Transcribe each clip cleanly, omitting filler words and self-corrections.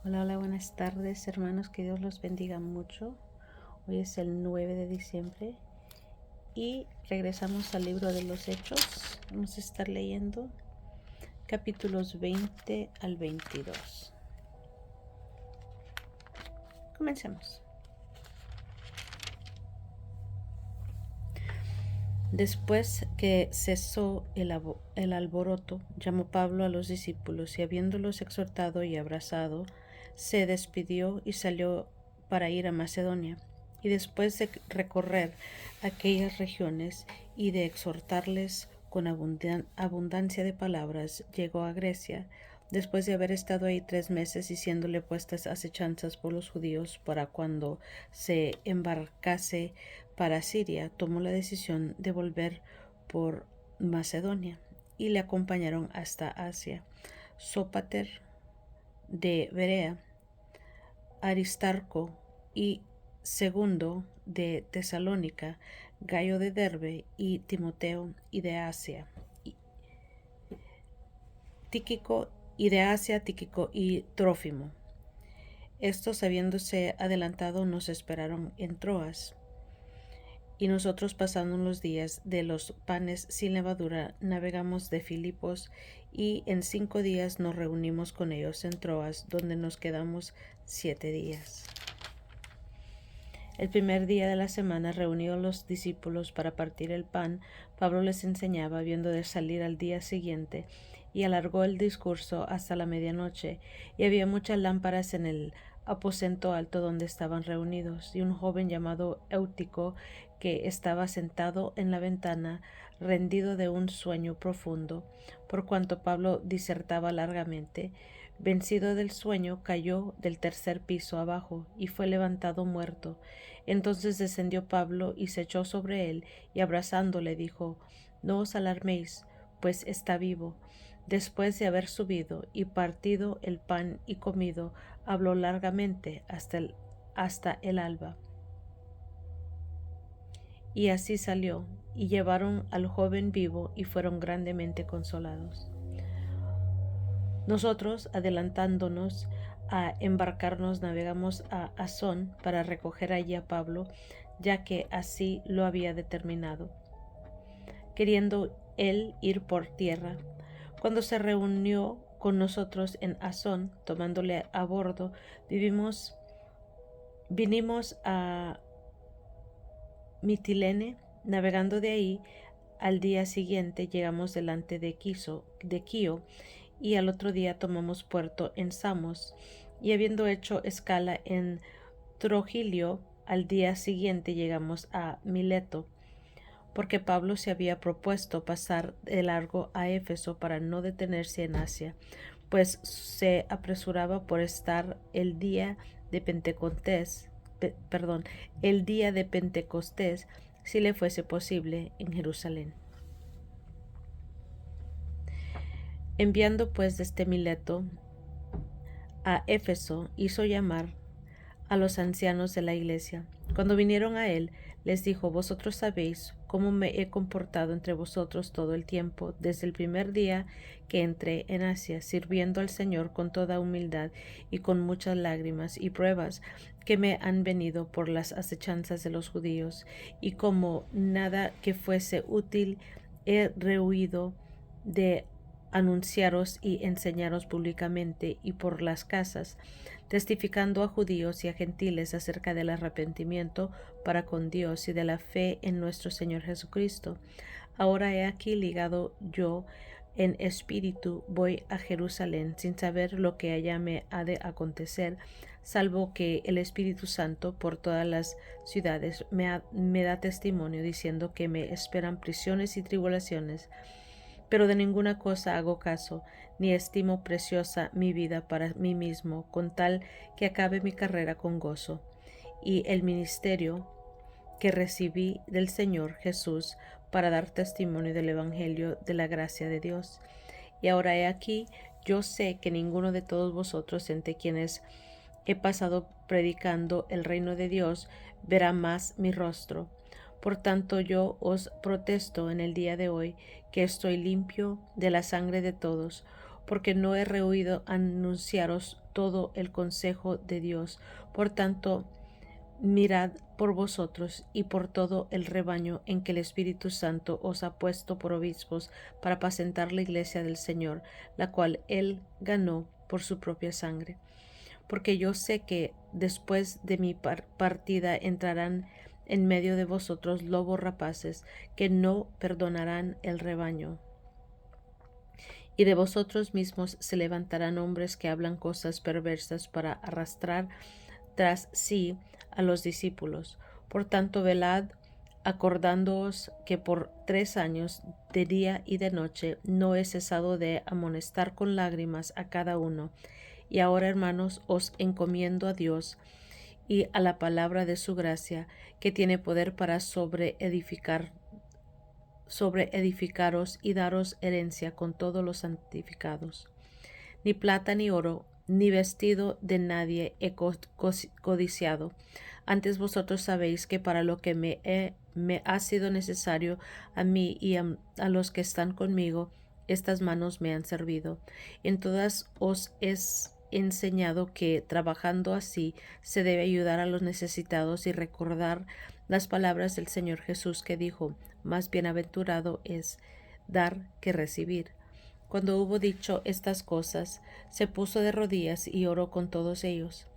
Hola, hola, buenas tardes, hermanos, que Dios los bendiga mucho. Hoy es el 9 de diciembre y regresamos al libro de los Hechos. Vamos a estar leyendo capítulos 20 al 22. Comencemos. Después que cesó el alboroto, llamó Pablo a los discípulos y habiéndolos exhortado y abrazado, se despidió y salió para ir a Macedonia. Y después de recorrer aquellas regiones y de exhortarles con abundancia de palabras, llegó a Grecia, después de haber estado ahí 3 meses y siéndole puestas acechanzas por los judíos para cuando se embarcase para Siria, tomó la decisión de volver por Macedonia y le acompañaron hasta Asia. Sópater de Berea, Aristarco y Segundo de Tesalónica, Gayo de Derbe y Timoteo y de Asia, Tíquico y Trófimo. Estos, habiéndose adelantado, nos esperaron en Troas. Y nosotros, pasando los días de los panes sin levadura, navegamos de Filipos, y en 5 días nos reunimos con ellos en Troas, donde nos quedamos 7 días. El primer día de la semana, reunidos los discípulos para partir el pan, Pablo les enseñaba, habiendo de salir al día siguiente, y alargó el discurso hasta la medianoche, y había muchas lámparas en el aposento alto donde estaban reunidos, y un joven llamado Eutico, que estaba sentado en la ventana, rendido de un sueño profundo, por cuanto Pablo disertaba largamente, vencido del sueño, cayó del 3er piso abajo, y fue levantado muerto. Entonces descendió Pablo y se echó sobre él, y abrazándole dijo: No os alarméis, pues está vivo. Después de haber subido y partido el pan y comido, habló largamente hasta el alba. Y así salió, y llevaron al joven vivo, y fueron grandemente consolados. Nosotros, adelantándonos a embarcarnos, navegamos a Asón para recoger allí a Pablo, ya que así lo había determinado, queriendo él ir por tierra. Cuando se reunió con nosotros en Asón, tomándole a bordo, vinimos a Mitilene. Navegando de ahí, al día siguiente llegamos delante de Quío, y al otro día tomamos puerto en Samos, y habiendo hecho escala en Trogilio, al día siguiente llegamos a Mileto, porque Pablo se había propuesto pasar de largo a Éfeso para no detenerse en Asia, pues se apresuraba por estar el día de Pentecostés, si le fuese posible, en Jerusalén. Enviando pues desde Mileto a Éfeso, hizo llamar a los ancianos de la iglesia. Cuando vinieron a él, les dijo: Vosotros sabéis cómo me he comportado entre vosotros todo el tiempo, desde el primer día que entré en Asia, sirviendo al Señor con toda humildad y con muchas lágrimas y pruebas que me han venido por las acechanzas de los judíos, y como nada que fuese útil he rehuido de anunciaros y enseñaros públicamente y por las casas, testificando a judíos y a gentiles acerca del arrepentimiento para con Dios y de la fe en nuestro Señor Jesucristo. Ahora he aquí, ligado yo en espíritu, voy a Jerusalén, sin saber lo que allá me ha de acontecer, salvo que el Espíritu Santo por todas las ciudades me da testimonio, diciendo que me esperan prisiones y tribulaciones. Pero de ninguna cosa hago caso, ni estimo preciosa mi vida para mí mismo, con tal que acabe mi carrera con gozo, y el ministerio que recibí del Señor Jesús, para dar testimonio del Evangelio de la gracia de Dios. Y ahora he aquí, yo sé que ninguno de todos vosotros, entre quienes he pasado predicando el reino de Dios, verá más mi rostro. Por tanto, yo os protesto en el día de hoy que estoy limpio de la sangre de todos, porque no he rehuido anunciaros todo el consejo de Dios. Por tanto, mirad por vosotros y por todo el rebaño en que el Espíritu Santo os ha puesto por obispos para apacentar la iglesia del Señor, la cual él ganó por su propia sangre. Porque yo sé que después de mi partida entrarán en medio de vosotros lobos rapaces que no perdonarán el rebaño. Y de vosotros mismos se levantarán hombres que hablan cosas perversas para arrastrar tras sí a los discípulos. Por tanto, velad, acordándoos que por 3 años, de día y de noche, no he cesado de amonestar con lágrimas a cada uno. Y ahora, hermanos, os encomiendo a Dios y a la palabra de su gracia, que tiene poder para sobreedificaros y daros herencia con todos los santificados. Ni plata ni oro, ni vestido de nadie he codiciado. Antes vosotros sabéis que para lo que me ha sido necesario a mí y a los que están conmigo, estas manos me han servido. En todas os es enseñado que trabajando así se debe ayudar a los necesitados y recordar las palabras del Señor Jesús que dijo: más bienaventurado es dar que recibir. Cuando hubo dicho estas cosas, se puso de rodillas y oró con todos ellos.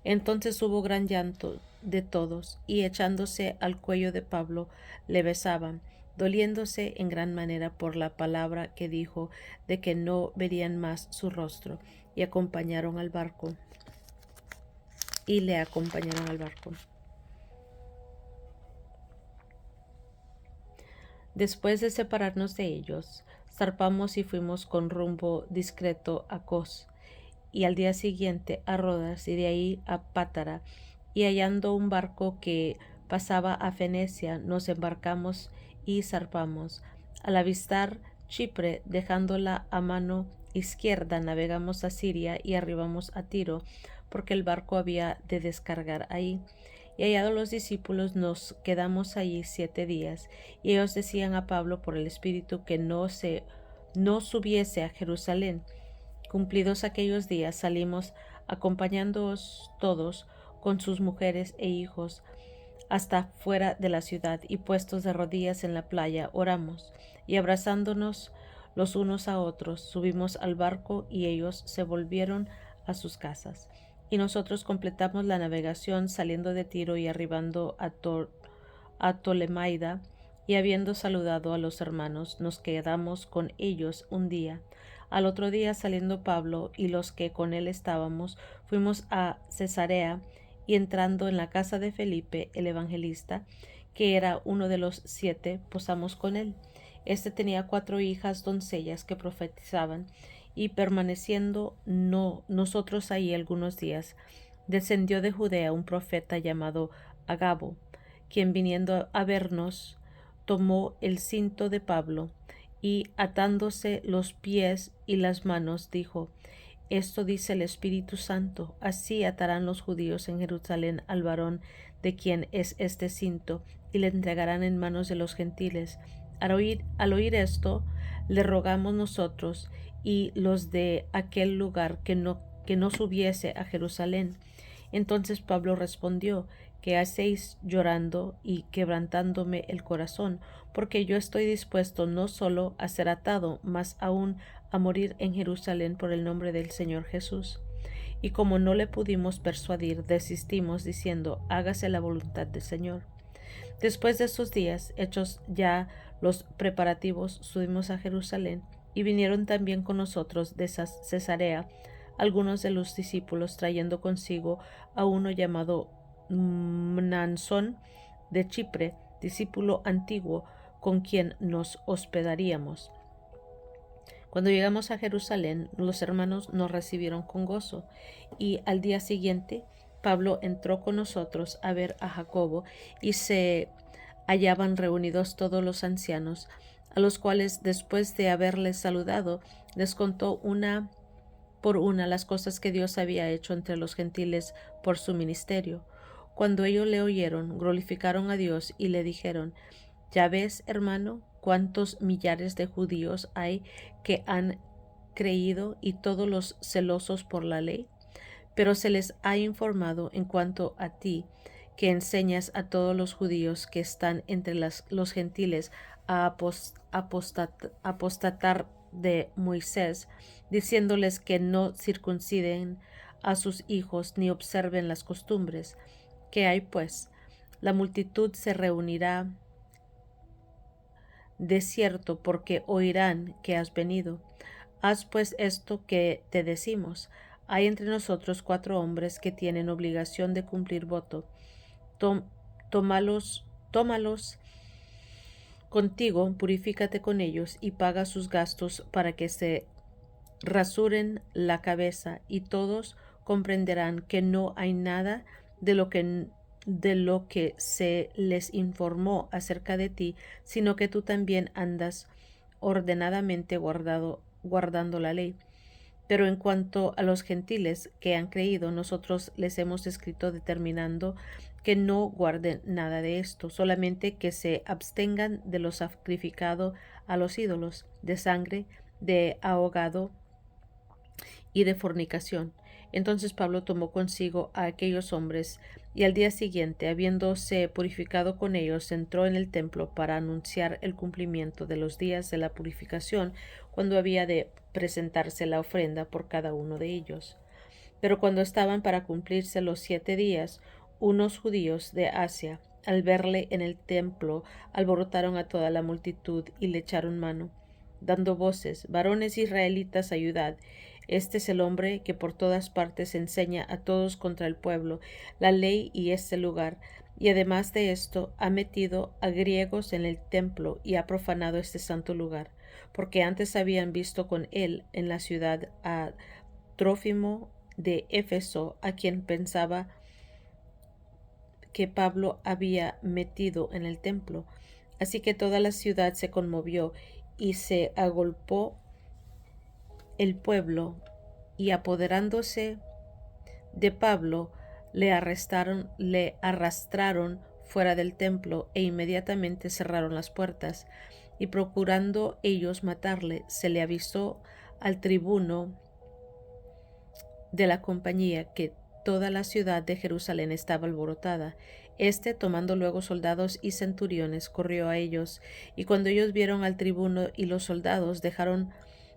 Entonces hubo gran llanto de todos, y echándose al cuello de Pablo, le besaban, doliéndose en gran manera por la palabra que dijo de que no verían más su rostro, y le acompañaron al barco. Después de separarnos de ellos, zarpamos y fuimos con rumbo discreto a Cos, y al día siguiente a Rodas, y de ahí a Pátara, y hallando un barco que pasaba a Fenecia, nos embarcamos y zarpamos. Al avistar Chipre, dejándola a mano izquierda, navegamos a Siria y arribamos a Tiro, porque el barco había de descargar ahí. Y hallados los discípulos, nos quedamos allí 7 días, y ellos decían a Pablo por el Espíritu que no subiese a Jerusalén. Cumplidos aquellos días, salimos acompañándoos todos con sus mujeres e hijos hasta fuera de la ciudad, y puestos de rodillas en la playa, oramos, y abrazándonos los unos a otros, subimos al barco, y ellos se volvieron a sus casas. Y nosotros completamos la navegación, saliendo de Tiro y arribando a Tolemaida, y habiendo saludado a los hermanos, nos quedamos con ellos un día. Al otro día, saliendo Pablo y los que con él estábamos, fuimos a Cesarea, y entrando en la casa de Felipe, el evangelista, que era uno de los 7, posamos con él. Este tenía 4 hijas doncellas que profetizaban, y permaneciendo nosotros ahí algunos días, descendió de Judea un profeta llamado Agabo, quien viniendo a vernos, tomó el cinto de Pablo, y atándose los pies y las manos, dijo: esto dice el Espíritu Santo: así atarán los judíos en Jerusalén al varón de quien es este cinto, y le entregarán en manos de los gentiles. Al oír esto, le rogamos nosotros y los de aquel lugar que no subiese a Jerusalén. Entonces Pablo respondió: ¿qué hacéis llorando y quebrantándome el corazón? Porque yo estoy dispuesto no solo a ser atado, mas aún a morir en Jerusalén por el nombre del Señor Jesús. Y como no le pudimos persuadir, desistimos, diciendo: hágase la voluntad del Señor. Después de esos días, hechos ya los preparativos, subimos a Jerusalén, y vinieron también con nosotros de Cesarea algunos de los discípulos, trayendo consigo a uno llamado Mnansón de Chipre, discípulo antiguo, con quien nos hospedaríamos. Cuando llegamos a Jerusalén, los hermanos nos recibieron con gozo, y al día siguiente Pablo entró con nosotros a ver a Jacobo, y se hallaban reunidos todos los ancianos, a los cuales, después de haberles saludado, les contó una por una las cosas que Dios había hecho entre los gentiles por su ministerio. Cuando ellos le oyeron, glorificaron a Dios y le dijeron: ya ves, hermano, cuántos millares de judíos hay que han creído, y todos los celosos por la ley. pero se les ha informado en cuanto a ti, que enseñas a todos los judíos que están entre los gentiles a apostatar de Moisés, diciéndoles que no circunciden a sus hijos ni observen las costumbres. ¿Qué hay pues? La multitud se reunirá de cierto porque oirán que has venido. Haz pues esto que te decimos. Hay entre nosotros 4 hombres que tienen obligación de cumplir voto. Tómalos contigo, purifícate con ellos y paga sus gastos para que se rasuren la cabeza, y todos comprenderán que no hay nada de lo que se les informó acerca de ti, sino que tú también andas ordenadamente guardando la ley. Pero en cuanto a los gentiles que han creído, nosotros les hemos escrito determinando que no guarden nada de esto, solamente que se abstengan de lo sacrificado a los ídolos, de sangre, de ahogado y de fornicación. Entonces Pablo tomó consigo a aquellos hombres, y al día siguiente, habiéndose purificado con ellos, entró en el templo para anunciar el cumplimiento de los días de la purificación, cuando había de presentarse la ofrenda por cada uno de ellos. Pero cuando estaban para cumplirse los 7 días, unos judíos de Asia, al verle en el templo, alborotaron a toda la multitud y le echaron mano, dando voces: varones israelitas, ayudad. Este es el hombre que por todas partes enseña a todos contra el pueblo, la ley y este lugar, y además de esto ha metido a griegos en el templo y ha profanado este santo lugar, porque antes habían visto con él en la ciudad a Trófimo de Éfeso, a quien pensaba que Pablo había metido en el templo. Así que toda la ciudad se conmovió y se agolpó el pueblo, y apoderándose de Pablo, le arrastraron fuera del templo e inmediatamente cerraron las puertas. Y procurando ellos matarle, se le avisó al tribuno de la compañía que toda la ciudad de Jerusalén estaba alborotada. Este, tomando luego soldados y centuriones, corrió a ellos, y cuando ellos vieron al tribuno y los soldados, dejaron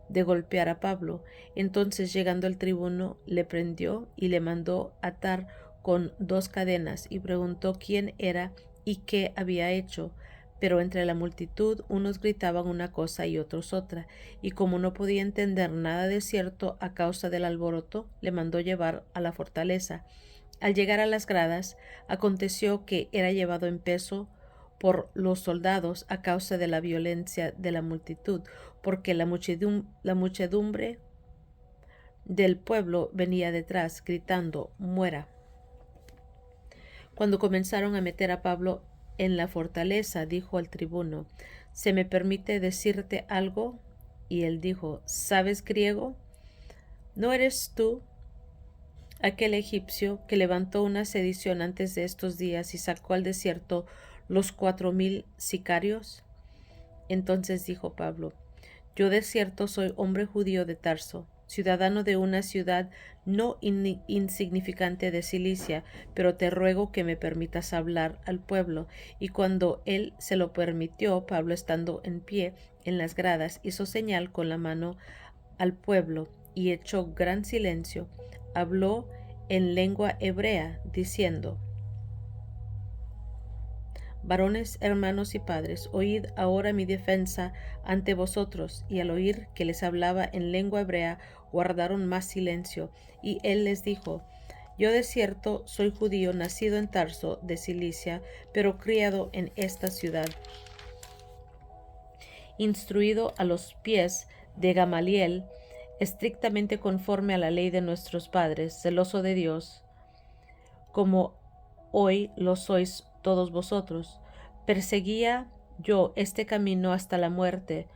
de golpear a Pablo. Entonces, llegando el tribuno, le prendió y le mandó atar con 2 cadenas, y preguntó quién era y qué había hecho. Pero entre la multitud unos gritaban una cosa y otros otra, y como no podía entender nada de cierto a causa del alboroto, le mandó llevar a la fortaleza. Al llegar a las gradas, aconteció que era llevado en peso por los soldados a causa de la violencia de la multitud, porque la muchedumbre del pueblo venía detrás, gritando: muera. Cuando comenzaron a meter a Pablo en la fortaleza, dijo al tribuno: ¿se me permite decirte algo? Y él dijo: ¿sabes griego? ¿No eres tú aquel egipcio que levantó una sedición antes de estos días y sacó al desierto los 4000 sicarios? Entonces dijo Pablo: yo de cierto soy hombre judío de Tarso, ciudadano de una ciudad no insignificante de Cilicia, pero te ruego que me permitas hablar al pueblo. Y cuando él se lo permitió, Pablo, estando en pie en las gradas, hizo señal con la mano al pueblo y echó gran silencio. Habló en lengua hebrea, diciendo: varones, hermanos y padres, oíd ahora mi defensa ante vosotros. Y al oír que les hablaba en lengua hebrea, guardaron más silencio. Y él les dijo: yo de cierto soy judío, nacido en Tarso de Cilicia, pero criado en esta ciudad, instruido a los pies de Gamaliel, estrictamente conforme a la ley de nuestros padres, celoso de Dios, como hoy lo sois todos vosotros. Perseguía yo este camino hasta la muerte,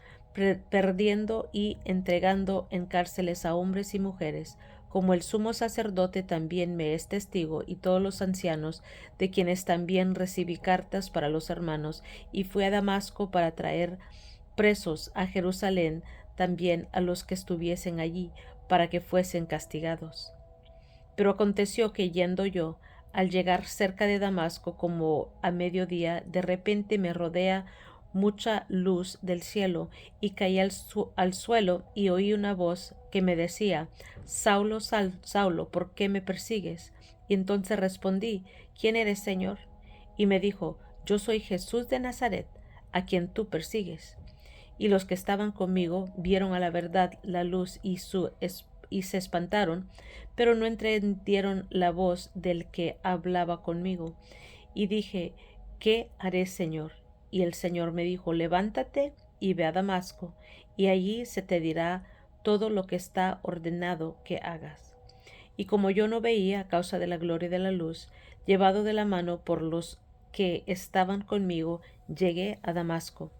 perdiendo y entregando en cárceles a hombres y mujeres, como el sumo sacerdote también me es testigo, y todos los ancianos, de quienes también recibí cartas para los hermanos, y fui a Damasco para traer presos a Jerusalén también a los que estuviesen allí, para que fuesen castigados. Pero aconteció que yendo yo, al llegar cerca de Damasco como a mediodía, de repente me rodea mucha luz del cielo, y caí al suelo y oí una voz que me decía: Saulo, Saulo, ¿por qué me persigues? Y entonces respondí: ¿Quién eres, Señor? Y me dijo: Yo soy Jesús de Nazaret, a quien tú persigues. Y los que estaban conmigo vieron a la verdad la luz y se espantaron, pero no entendieron la voz del que hablaba conmigo. Y dije: ¿Qué haré, Señor? Y el Señor me dijo: Levántate y ve a Damasco, y allí se te dirá todo lo que está ordenado que hagas. Y como yo no veía a causa de la gloria de la luz, llevado de la mano por los que estaban conmigo, llegué a Damasco.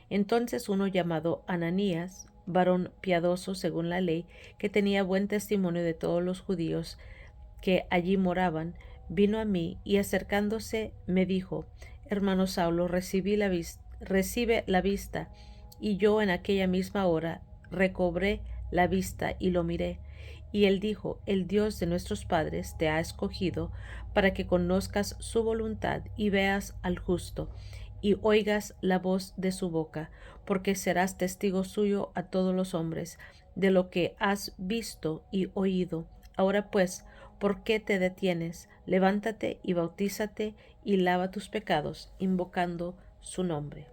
Entonces uno llamado Ananías, varón piadoso según la ley, que tenía buen testimonio de todos los judíos que allí moraban, vino a mí y acercándose me dijo: Hermano Saulo, recibe la vista. Y yo en aquella misma hora recobré la vista y lo miré. Y él dijo: El Dios de nuestros padres te ha escogido para que conozcas su voluntad y veas al justo y oigas la voz de su boca, porque serás testigo suyo a todos los hombres de lo que has visto y oído. Ahora pues, ¿por qué te detienes? Levántate y bautízate y lava tus pecados, invocando su nombre.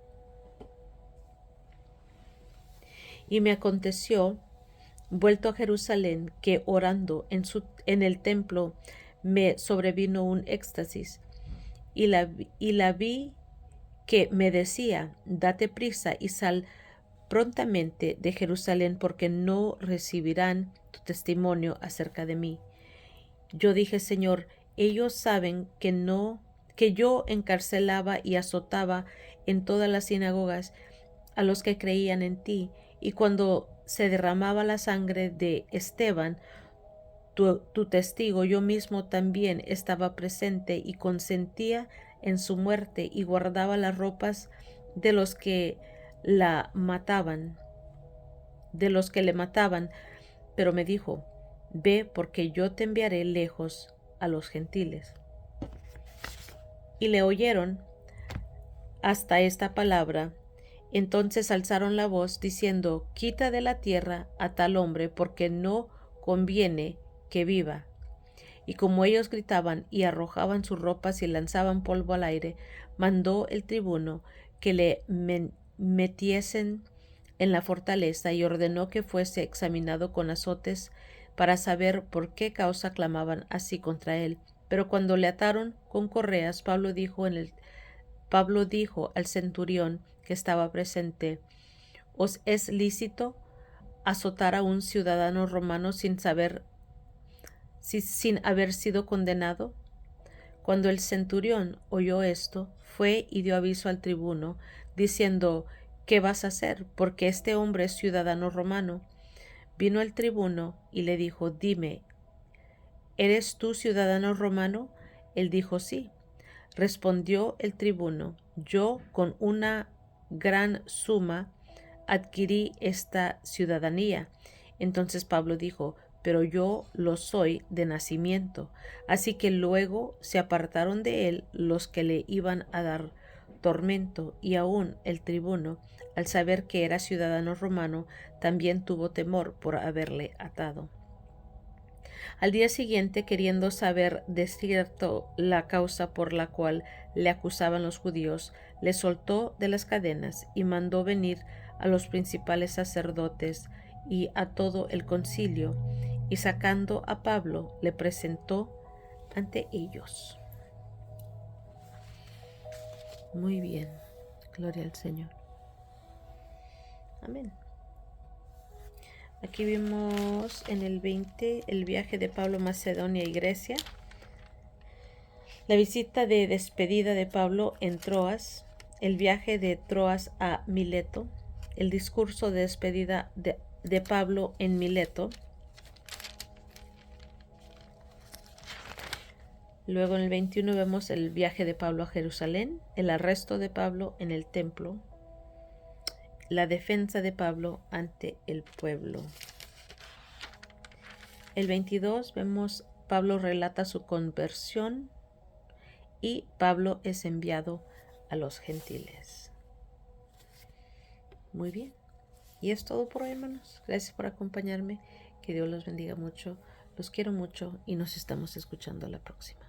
Y me aconteció, vuelto a Jerusalén, que orando en el templo me sobrevino un éxtasis, y la vi que me decía: Date prisa y sal prontamente de Jerusalén, porque no recibirán tu testimonio acerca de mí. Yo dije: Señor, ellos saben que yo encarcelaba y azotaba en todas las sinagogas a los que creían en ti, y cuando se derramaba la sangre de Esteban, tu testigo, yo mismo también estaba presente y consentía en su muerte y guardaba las ropas de los que la mataban, de los que le mataban. Pero me dijo: Ve, porque yo te enviaré lejos a los gentiles. Y le oyeron hasta esta palabra. Entonces alzaron la voz diciendo: Quita de la tierra a tal hombre, porque no conviene que viva. Y como ellos gritaban y arrojaban sus ropas y lanzaban polvo al aire, mandó el tribuno que le metiesen en la fortaleza y ordenó que fuese examinado con azotes para saber por qué causa clamaban así contra él. Pero cuando le ataron con correas, Pablo dijo al centurión que estaba presente: ¿Os es lícito azotar a un ciudadano romano sin haber sido condenado? Cuando el centurión oyó esto, fue y dio aviso al tribuno, diciendo: ¿Qué vas a hacer? Porque este hombre es ciudadano romano. Vino el tribuno y le dijo: Dime, ¿eres tú ciudadano romano? Él dijo: Sí. Respondió el tribuno: Yo con una gran suma adquirí esta ciudadanía. Entonces Pablo dijo: Pero yo lo soy de nacimiento. Así que luego se apartaron de él los que le iban a dar tormento, y aun el tribuno, al saber que era ciudadano romano, también tuvo temor por haberle atado. Al día siguiente, queriendo saber de cierto la causa por la cual le acusaban los judíos, le soltó de las cadenas y mandó venir a los principales sacerdotes y a todo el concilio, y sacando a Pablo le presentó ante ellos. Muy bien, gloria al Señor. Amén. Aquí vimos en el 20 el viaje de Pablo a Macedonia y Grecia, la visita de despedida de Pablo en Troas, el viaje de Troas a Mileto, el discurso de despedida de Pablo en Mileto. Luego en el 21 vemos el viaje de Pablo a Jerusalén, el arresto de Pablo en el templo, la defensa de Pablo ante el pueblo. El 22 vemos Pablo relata su conversión y Pablo es enviado a los gentiles. Muy bien. Y es todo por hoy, hermanos. Gracias por acompañarme. Que Dios los bendiga mucho. Los quiero mucho y nos estamos escuchando la próxima.